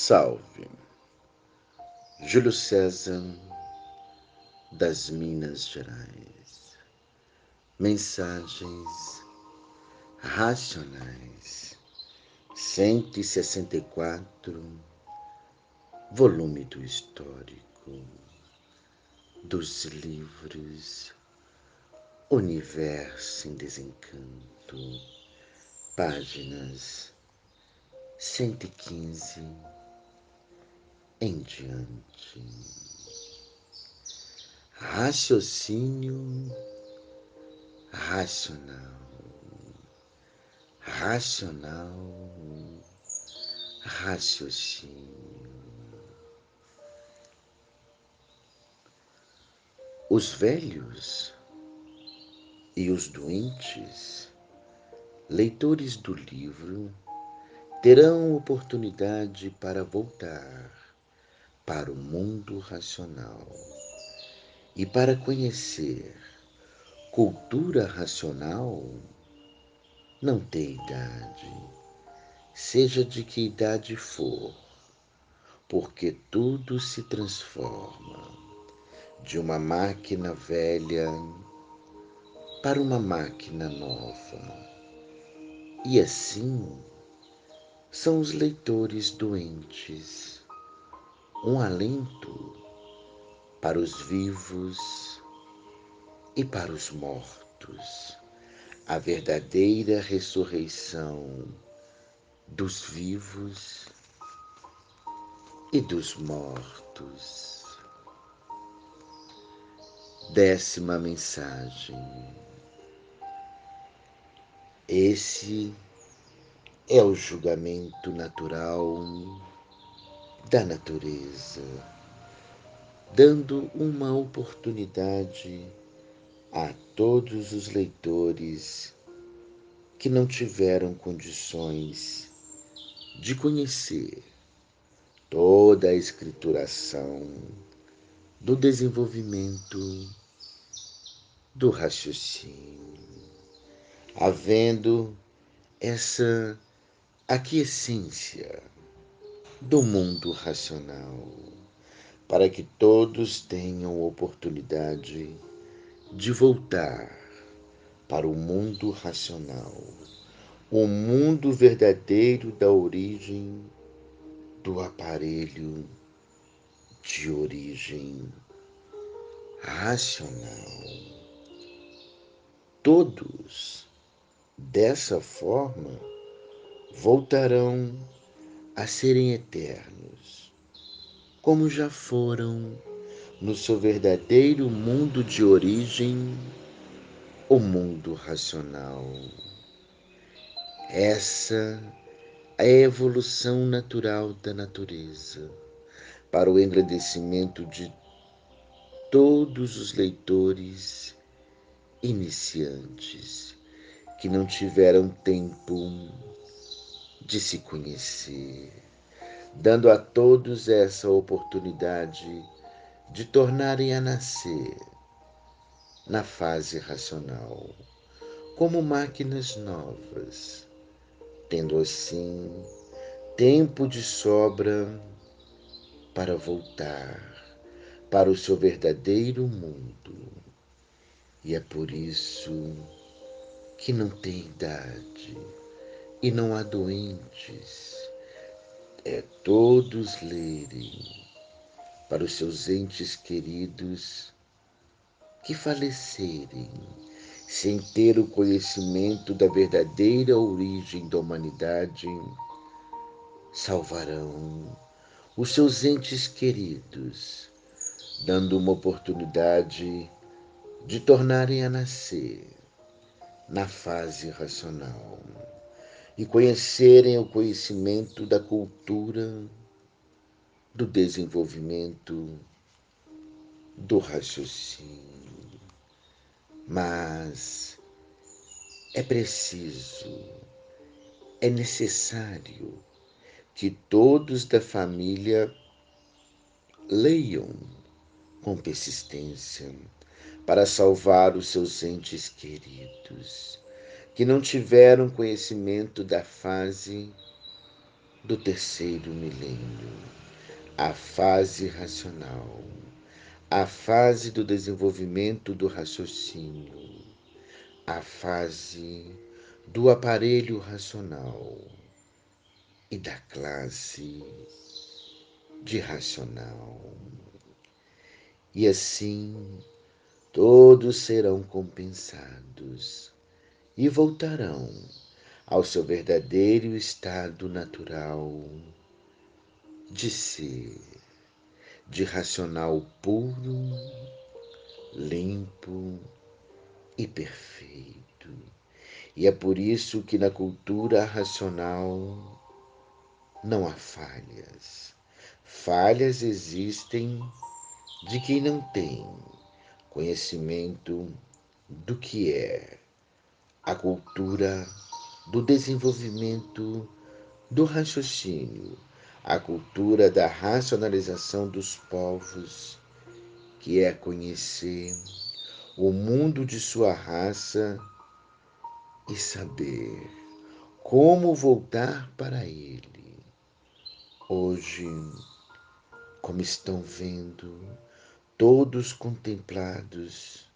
Salve! Júlio César das Minas Gerais. Mensagens racionais. 164, volume do histórico, dos livros Universo em Desencanto, páginas 115 em diante. Raciocínio racional, racional, raciocínio. Os velhos e os doentes, leitores do livro, terão oportunidade para voltar para o mundo racional e para conhecer cultura racional. Não tem idade, seja de que idade for, porque tudo se transforma de uma máquina velha para uma máquina nova. E assim são os leitores doentes, um alento para os vivos e para os mortos, a verdadeira ressurreição dos vivos e dos mortos. 10ª mensagem. Esse é o julgamento natural da natureza, dando uma oportunidade a todos os leitores que não tiveram condições de conhecer toda a escrituração do desenvolvimento do raciocínio, havendo essa aquiescência do mundo racional, para que todos tenham oportunidade de voltar para o mundo racional, o mundo verdadeiro da origem do aparelho de origem racional. Todos, dessa forma, voltarão a serem eternos, como já foram no seu verdadeiro mundo de origem, o mundo racional. Essa é a evolução natural da natureza, para o engrandecimento de todos os leitores iniciantes que não tiveram tempo de se conhecer, dando a todos essa oportunidade de tornarem a nascer na fase racional, como máquinas novas, tendo assim tempo de sobra para voltar para o seu verdadeiro mundo. E é por isso que não tem idade e não há doentes. É todos lerem para os seus entes queridos que falecerem sem ter o conhecimento da verdadeira origem da humanidade, salvarão os seus entes queridos, dando uma oportunidade de tornarem a nascer na fase racional e conhecerem o conhecimento da cultura, do desenvolvimento, do raciocínio. Mas é preciso, é necessário que todos da família leiam com persistência para salvar os seus entes queridos, que não tiveram conhecimento da fase do terceiro milênio, a fase racional, a fase do desenvolvimento do raciocínio, a fase do aparelho racional e da classe de racional. E assim todos serão compensados e voltarão ao seu verdadeiro estado natural de ser, de racional puro, limpo e perfeito. E é por isso que na cultura racional não há falhas. Falhas existem de quem não tem conhecimento do que é a cultura do desenvolvimento do raciocínio, a cultura da racionalização dos povos, que é conhecer o mundo de sua raça e saber como voltar para ele. Hoje, como estão vendo, todos contemplados,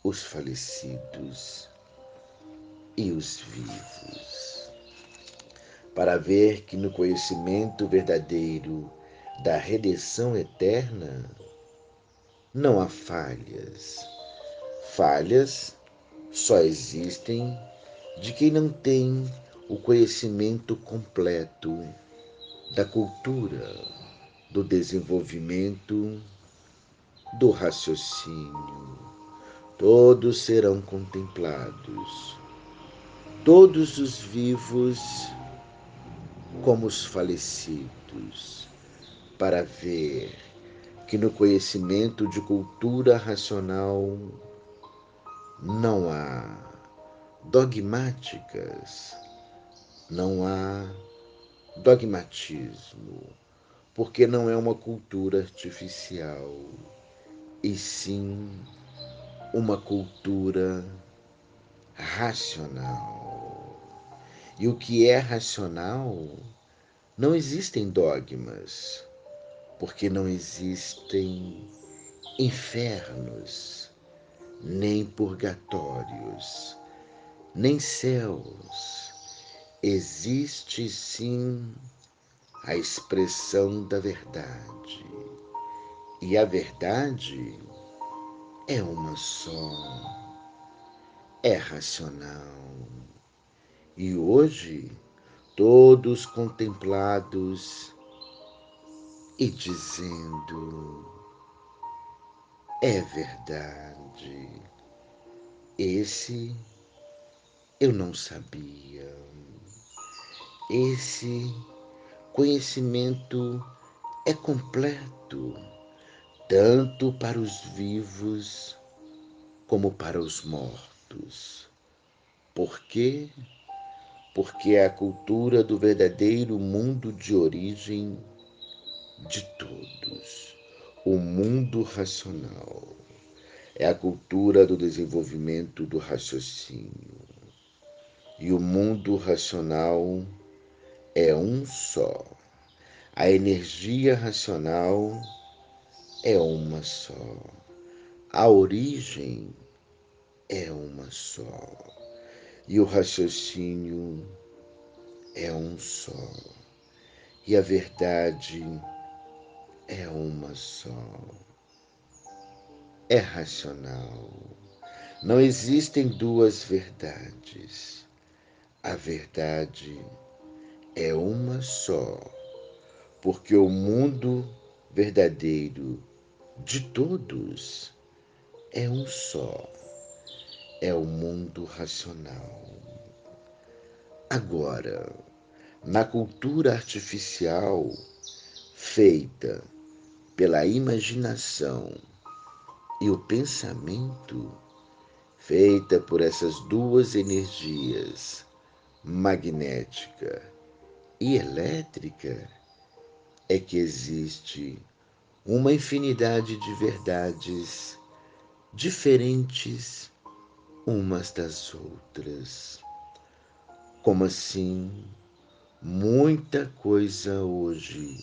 os falecidos e os vivos, para ver que no conhecimento verdadeiro da redenção eterna não há falhas. Falhas só existem de quem não tem o conhecimento completo da cultura, do desenvolvimento, do raciocínio. Todos serão contemplados, todos os vivos como os falecidos, para ver que no conhecimento de cultura racional não há dogmáticas, não há dogmatismo, porque não é uma cultura artificial, e sim uma cultura racional. E o que é racional, não existem dogmas, porque não existem infernos, nem purgatórios, nem céus. Existe sim a expressão da verdade. E a verdade é uma só, é racional. E hoje, todos contemplados e dizendo: é verdade, esse eu não sabia, esse conhecimento é completo, tanto para os vivos como para os mortos. Por quê? Porque é a cultura do verdadeiro mundo de origem de todos, o mundo racional. É a cultura do desenvolvimento do raciocínio. E o mundo racional é um só. A energia racional é uma só. A origem é uma só. E o raciocínio é um só. E a verdade é uma só. É racional. Não existem duas verdades. A verdade é uma só, porque o mundo verdadeiro de todos é um só, é o mundo racional. Agora, na cultura artificial feita pela imaginação e o pensamento, feita por essas duas energias, magnética e elétrica, é que existe uma infinidade de verdades diferentes umas das outras. Como assim? Muita coisa hoje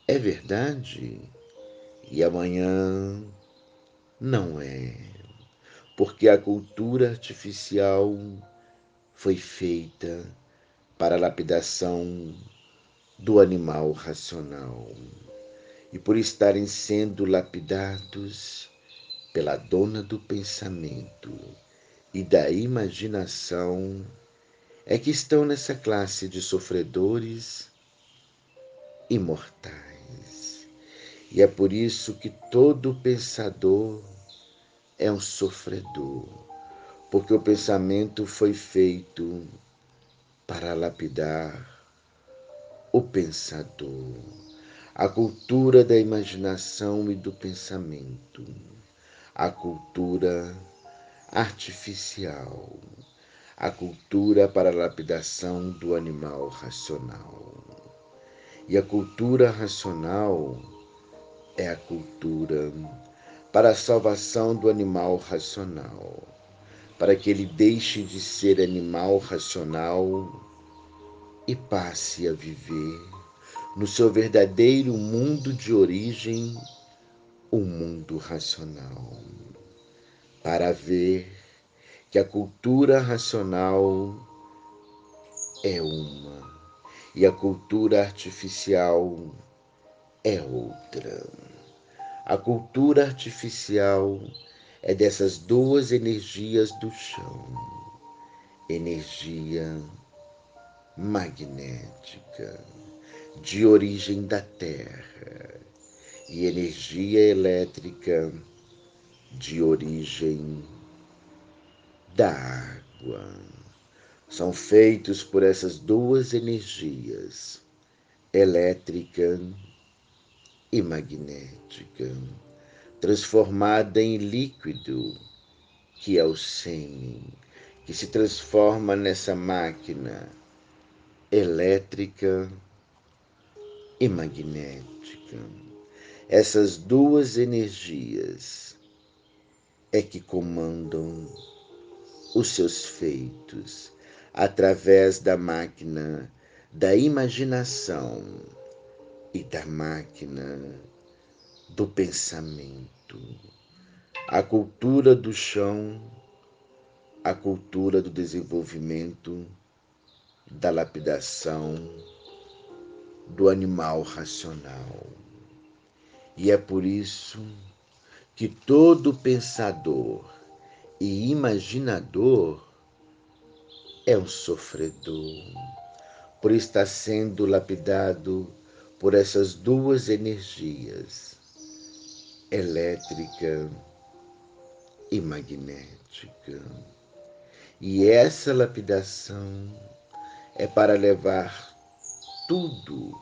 é verdade e amanhã não é, porque a cultura artificial foi feita para a lapidação do animal racional. E por estarem sendo lapidados pela dona do pensamento e da imaginação, é que estão nessa classe de sofredores imortais. E é por isso que todo pensador é um sofredor, porque o pensamento foi feito para lapidar o pensador. A cultura da imaginação e do pensamento, a cultura artificial, a cultura para a lapidação do animal racional. E a cultura racional é a cultura para a salvação do animal racional, para que ele deixe de ser animal racional e passe a viver no seu verdadeiro mundo de origem, o mundo racional, para ver que a cultura racional é uma e a cultura artificial é outra. A cultura artificial é dessas duas energias do chão, energia magnética de origem da Terra e energia elétrica de origem da água. São feitos por essas duas energias, elétrica e magnética, transformada em líquido, que é o sêmen, que se transforma nessa máquina elétrica e magnética. Essas duas energias é que comandam os seus feitos através da máquina da imaginação e da máquina do pensamento. A cultura do chão, a cultura do desenvolvimento, da lapidação do animal racional. E é por isso que todo pensador e imaginador é um sofredor, por estar sendo lapidado por essas duas energias, elétrica e magnética. E essa lapidação é para levar tudo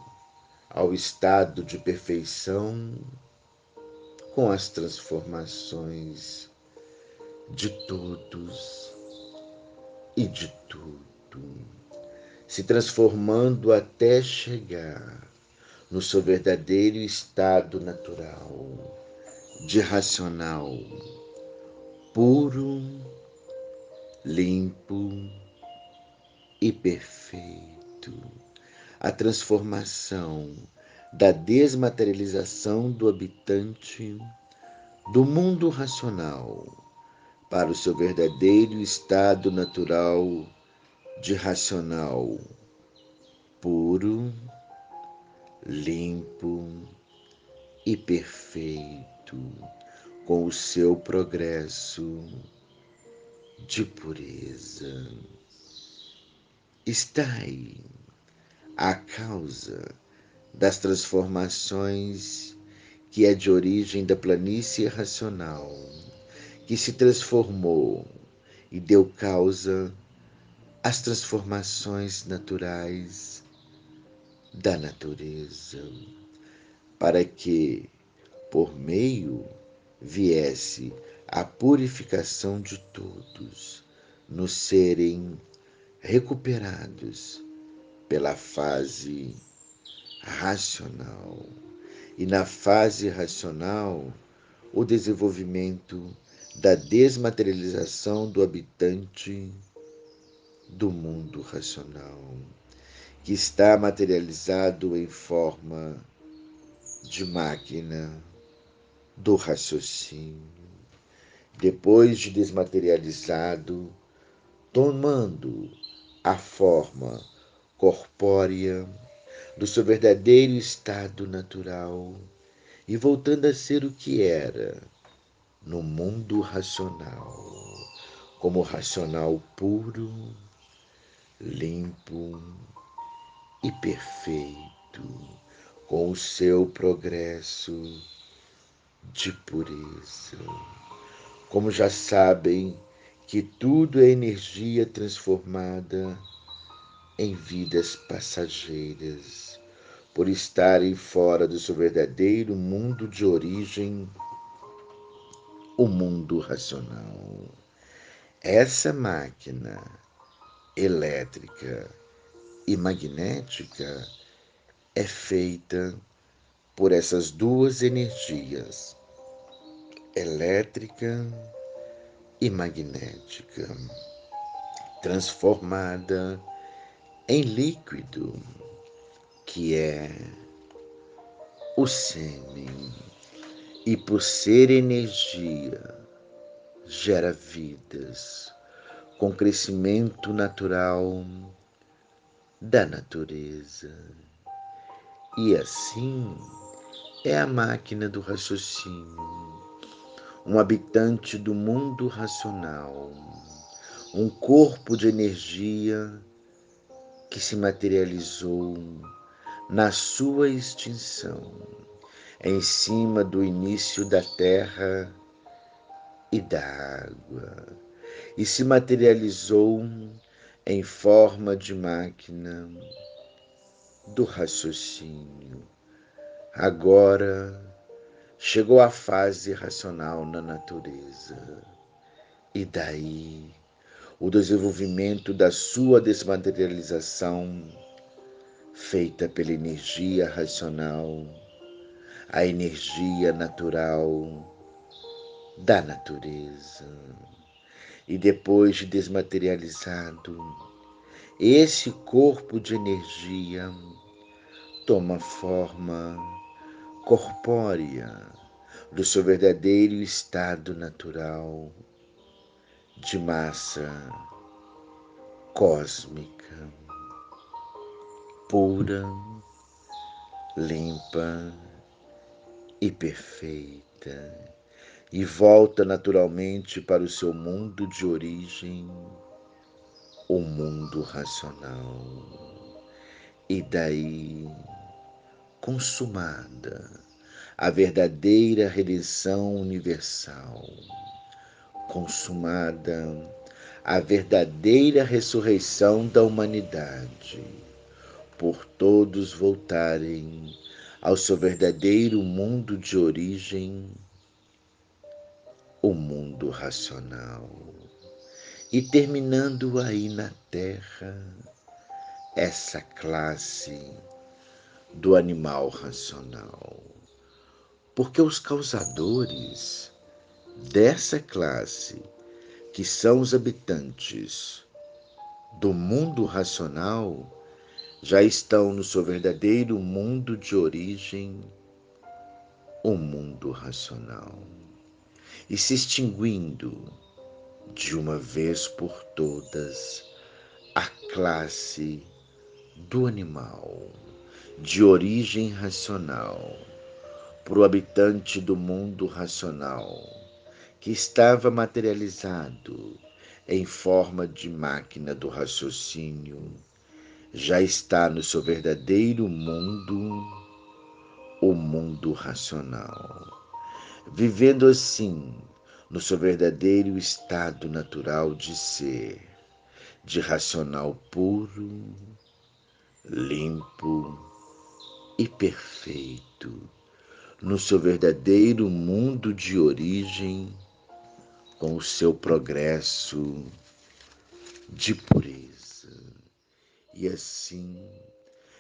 ao estado de perfeição com as transformações de todos e de tudo, se transformando até chegar no seu verdadeiro estado natural, de racional, puro, limpo e perfeito. A transformação da desmaterialização do habitante do mundo racional para o seu verdadeiro estado natural de racional, puro, limpo e perfeito, com o seu progresso de pureza. Está aí a causa das transformações que é de origem da planície racional, que se transformou e deu causa às transformações naturais da natureza, para que, por meio, viesse a purificação de todos, nos serem recuperados pela fase racional. E na fase racional, o desenvolvimento da desmaterialização do habitante do mundo racional, que está materializado em forma de máquina do raciocínio, depois de desmaterializado, tomando a forma corpórea do seu verdadeiro estado natural e voltando a ser o que era no mundo racional, como racional puro, limpo e perfeito, com o seu progresso de pureza. Como já sabem que tudo é energia transformada em vidas passageiras, por estarem fora do seu verdadeiro mundo de origem, o mundo racional. Essa máquina elétrica e magnética é feita por essas duas energias, elétrica e magnética, transformada em líquido, que é o sêmen, e por ser energia, gera vidas com crescimento natural da natureza. E assim é a máquina do raciocínio, um habitante do mundo racional, um corpo de energia que se materializou na sua extinção, em cima do início da terra e da água, e se materializou em forma de máquina do raciocínio. Agora chegou a fase racional na natureza, e daí o desenvolvimento da sua desmaterialização, feita pela energia racional, a energia natural da natureza. E depois de desmaterializado, esse corpo de energia toma forma corpórea do seu verdadeiro estado natural de massa cósmica, pura, limpa e perfeita, e volta naturalmente para o seu mundo de origem, o mundo racional. E daí, consumada a verdadeira redenção universal, consumada a verdadeira ressurreição da humanidade, por todos voltarem ao seu verdadeiro mundo de origem, o mundo racional, e terminando aí na Terra essa classe do animal racional. Porque os causadores dessa classe, que são os habitantes do mundo racional, já estão no seu verdadeiro mundo de origem, o mundo racional, e se extinguindo de uma vez por todas a classe do animal de origem racional, para o habitante do mundo racional, que estava materializado em forma de máquina do raciocínio, já está no seu verdadeiro mundo, o mundo racional, vivendo assim no seu verdadeiro estado natural de ser, de racional puro, limpo e perfeito, no seu verdadeiro mundo de origem, com o seu progresso de pureza. E assim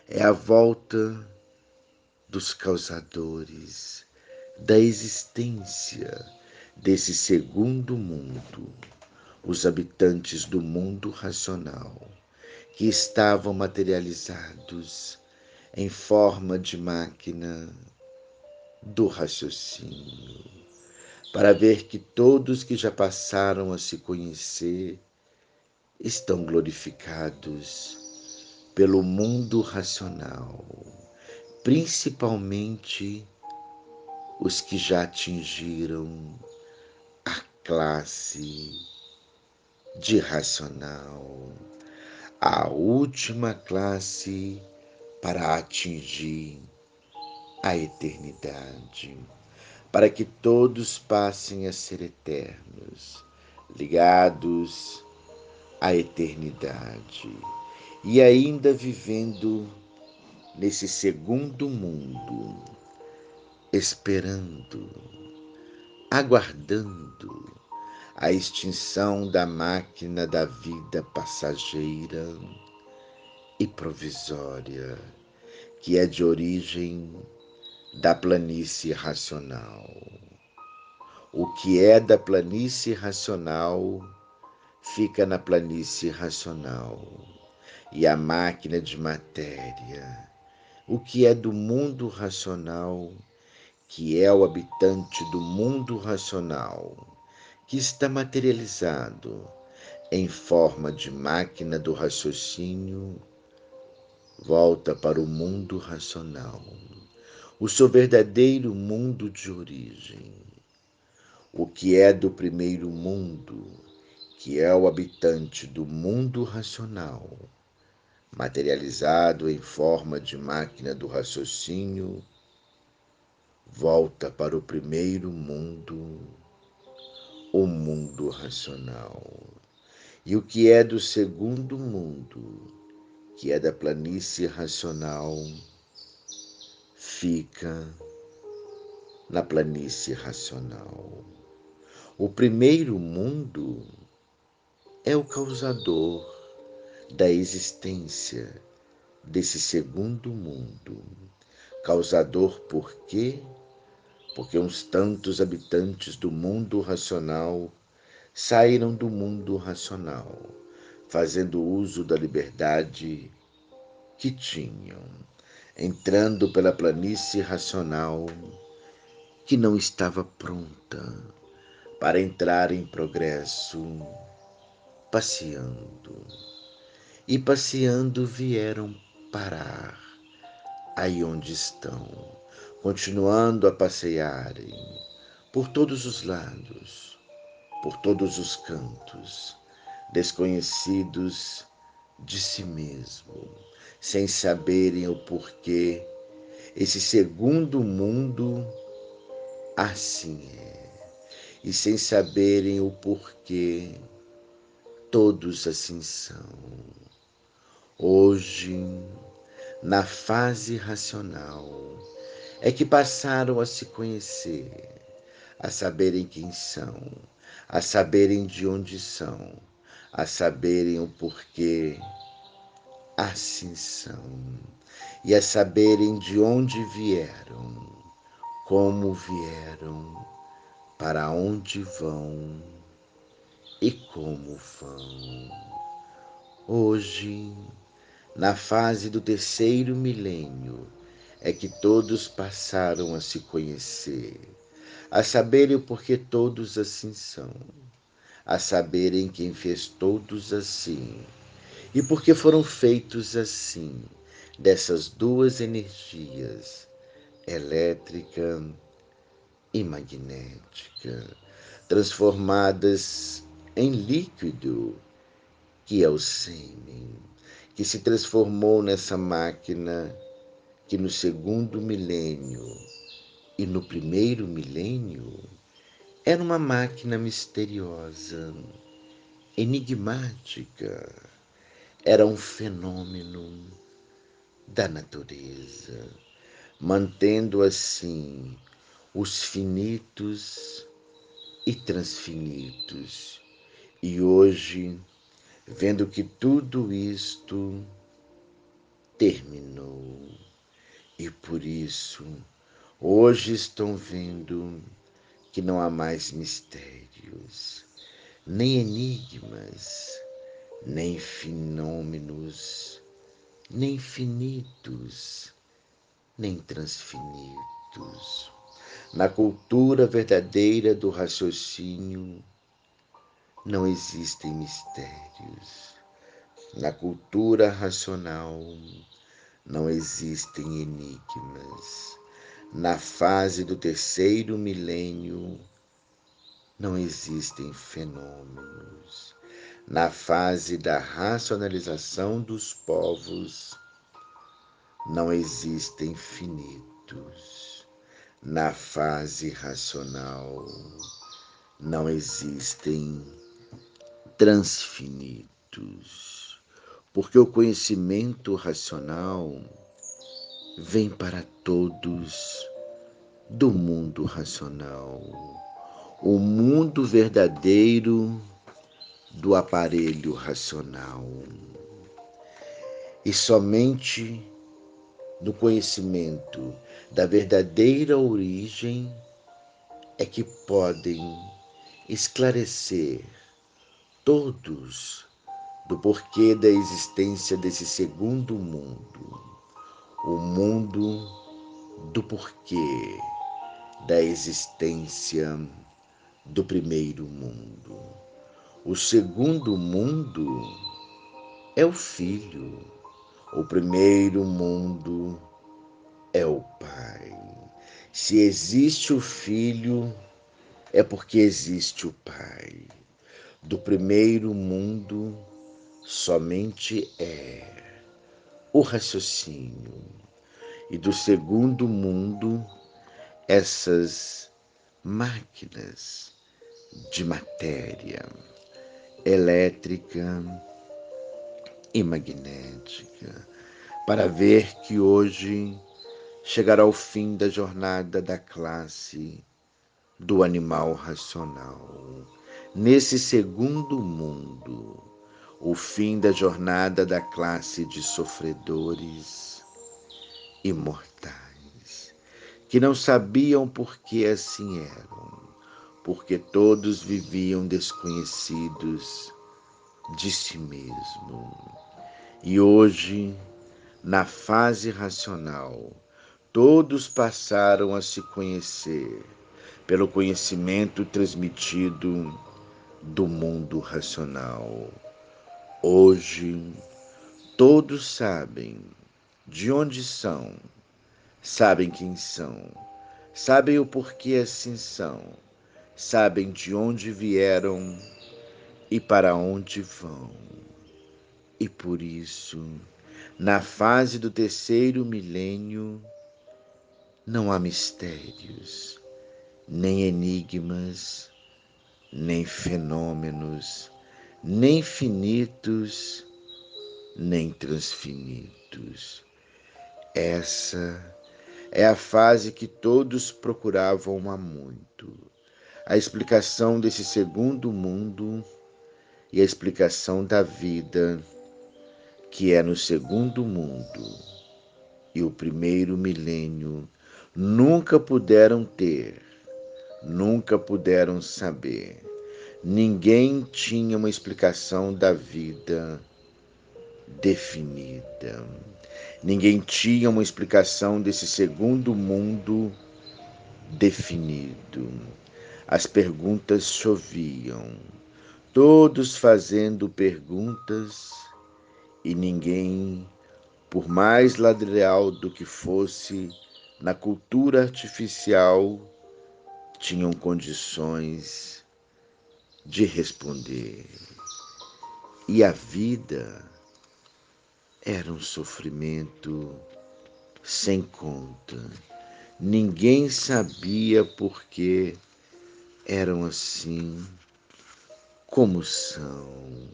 é a volta dos causadores da existência desse segundo mundo, os habitantes do mundo racional, que estavam materializados em forma de máquina do raciocínio, para ver que todos que já passaram a se conhecer estão glorificados pelo mundo racional, principalmente os que já atingiram a classe de racional, a última classe para atingir a eternidade, para que todos passem a ser eternos, ligados à eternidade e ainda vivendo nesse segundo mundo, esperando, aguardando a extinção da máquina da vida passageira e provisória, que é de origem da planície racional. O que é da planície racional fica na planície racional, e a máquina de matéria, o que é do mundo racional, que é o habitante do mundo racional, que está materializado em forma de máquina do raciocínio, volta para o mundo racional, o seu verdadeiro mundo de origem. O que é do primeiro mundo, que é o habitante do mundo racional, materializado em forma de máquina do raciocínio, volta para o primeiro mundo, o mundo racional. E o que é do segundo mundo, que é da planície racional, fica na planície racional. O primeiro mundo é o causador da existência desse segundo mundo. Causador por quê? Porque uns tantos habitantes do mundo racional saíram do mundo racional, fazendo uso da liberdade que tinham, entrando pela planície racional que não estava pronta para entrar em progresso, passeando. E passeando vieram parar aí onde estão, continuando a passearem por todos os lados, por todos os cantos, desconhecidos de si mesmo, sem saberem o porquê esse segundo mundo assim é, e sem saberem o porquê todos assim são. Hoje, na fase racional, é que passaram a se conhecer, a saberem quem são, a saberem de onde são, a saberem o porquê assim são, e a saberem de onde vieram, como vieram, para onde vão e como vão. Hoje, na fase do terceiro milênio, é que todos passaram a se conhecer, a saberem o porquê todos assim são, a saberem quem fez todos assim e porque foram feitos assim, dessas duas energias, elétrica e magnética, transformadas em líquido, que é o sêmen, que se transformou nessa máquina que no segundo milênio e no primeiro milênio era uma máquina misteriosa, enigmática, era um fenômeno da natureza, mantendo assim os finitos e transfinitos. E hoje, vendo que tudo isto terminou, e por isso hoje estão vendo que não há mais mistérios, nem enigmas, nem fenômenos, nem finitos, nem transfinitos. Na cultura verdadeira do raciocínio não existem mistérios. Na cultura racional não existem enigmas. Na fase do terceiro milênio não existem fenômenos. Na fase da racionalização dos povos não existem finitos. Na fase racional não existem transfinitos, porque o conhecimento racional vem para todos do mundo racional, o mundo verdadeiro do aparelho racional. E somente no conhecimento da verdadeira origem é que podem esclarecer todos do porquê da existência desse segundo mundo, o mundo do porquê da existência do primeiro mundo. O segundo mundo é o Filho, o primeiro mundo é o Pai. Se existe o Filho, é porque existe o Pai. Do primeiro mundo, somente é o raciocínio. E do segundo mundo, essas máquinas de matéria elétrica e magnética, para ver que hoje chegará ao fim da jornada da classe do animal racional. Nesse segundo mundo, o fim da jornada da classe de sofredores imortais, que não sabiam por que assim eram, porque todos viviam desconhecidos de si mesmo. E hoje, na fase racional, todos passaram a se conhecer pelo conhecimento transmitido do mundo racional. Hoje, todos sabem de onde são, sabem quem são, sabem o porquê assim são, sabem de onde vieram e para onde vão. E por isso, na fase do terceiro milênio, não há mistérios, nem enigmas, nem fenômenos, nem finitos, nem transfinitos. Essa é a fase que todos procuravam há muito. A explicação desse segundo mundo e a explicação da vida que é no segundo mundo e o primeiro milênio nunca puderam ter, nunca puderam saber. Ninguém tinha uma explicação da vida definida. Ninguém tinha uma explicação desse segundo mundo definido. As perguntas choviam, todos fazendo perguntas e ninguém, por mais ladreal do que fosse, na cultura artificial, tinham condições de responder. E a vida era um sofrimento sem conta. Ninguém sabia por que eram assim como são.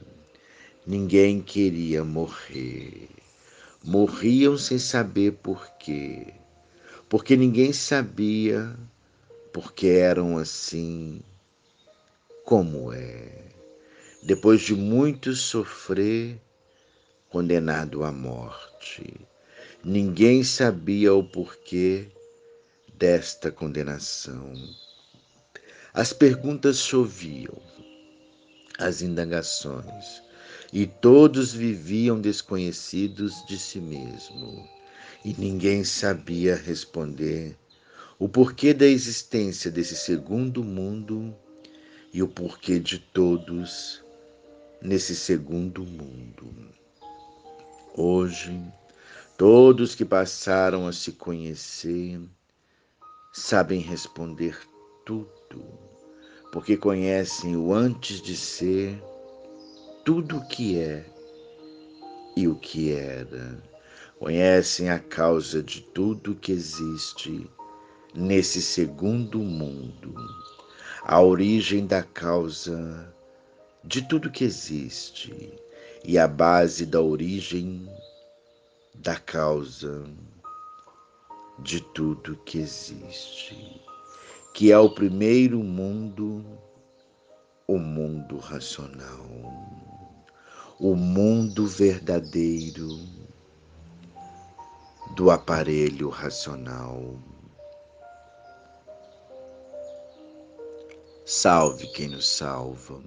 Ninguém queria morrer. Morriam sem saber por quê. Porque ninguém sabia por que eram assim como é. Depois de muito sofrer, condenado à morte. Ninguém sabia o porquê desta condenação. As perguntas choviam, as indagações. e todos viviam desconhecidos de si mesmo, e ninguém sabia responder o porquê da existência desse segundo mundo e o porquê de todos nesse segundo mundo. Hoje, todos que passaram a se conhecer sabem responder tudo, porque conhecem o antes de ser, tudo o que é e o que era. Conhecem a causa de tudo que existe nesse segundo mundo, a origem da causa de tudo que existe e a base da origem da causa de tudo que existe, que é o primeiro mundo, o mundo racional, o mundo verdadeiro do aparelho racional. Salve quem nos salva.